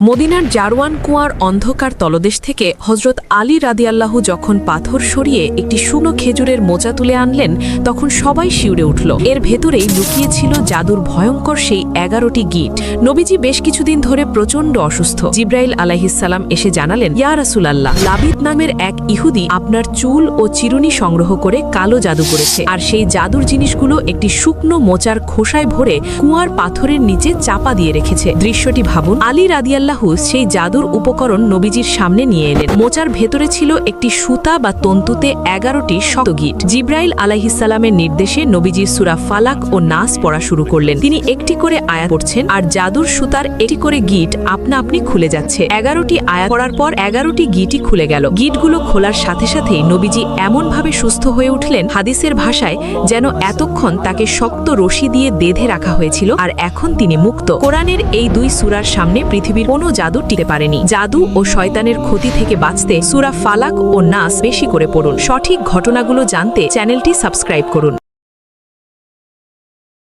মদিনার জারওয়ান কুয়ার অন্ধকার তলদেশ থেকে হজরত আলী রাদিয়াল্লাহু যখন পাথর সরিয়ে একটি শুকনো খেজুরের মোচা তুলে আনলেন তখন সবাই শিউরে উঠল। এর ভেতরেই লুকিয়েছিল জাদুর ভয়ঙ্কর সেই 11টি গিট। নবীজি বেশ কিছুদিন ধরে প্রচণ্ড অসুস্থ। জিব্রাইল আলাইহিসসালাম এসে জানালেন, ইয়া রাসূলাল্লাহ, লাবিদ নামের এক ইহুদি আপনার চুল ও চিরুনি সংগ্রহ করে কালো জাদু করেছে, আর সেই জাদুর জিনিসগুলো একটি শুকনো মোচার খোসায় ভরে কুয়ার পাথরের নিচে চাপা দিয়ে রেখেছে। দৃশ্যটি ভাবুন। আলী রাদিয়াল্লাহু সেই জাদুর উপকরণ নবীজির সামনে নিয়ে এলেন। মোচার ভেতরে ছিল একটি সুতা বা তন্তুতে 11টি শক্ত গিট। জিব্রাইল আলাইহিসসালামের নির্দেশে নবীজি সূরা ফালাক ও নাস পড়া শুরু করলেন। তিনি একটি করে আয়াত পড়ছেন আর জাদুর সুতার একটি করে গিট আপনা আপনি খুলে যাচ্ছে। 11টি আয়াত পড়ার পর 11টি গিটই খুলে গেল। গিটগুলো খোলার সাথে সাথেই নবীজি এমনভাবে সুস্থ হয়ে উঠলেন, হাদিসের ভাষায় যেন এতক্ষণ তাকে শক্ত রশি দিয়ে বেঁধে রাখা হয়েছিল আর এখন তিনি মুক্ত। কোরআনের এই দুই সূরার সামনে পৃথিবীর কোনো জাদু টিকে পারেনি। জাদু ও শয়তানের ক্ষতি থেকে বাঁচতে সূরা ফালাক ও নাস বেশি করে পড়ুন। সঠিক ঘটনাগুলো জানতে চ্যানেলটি সাবস্ক্রাইব করুন।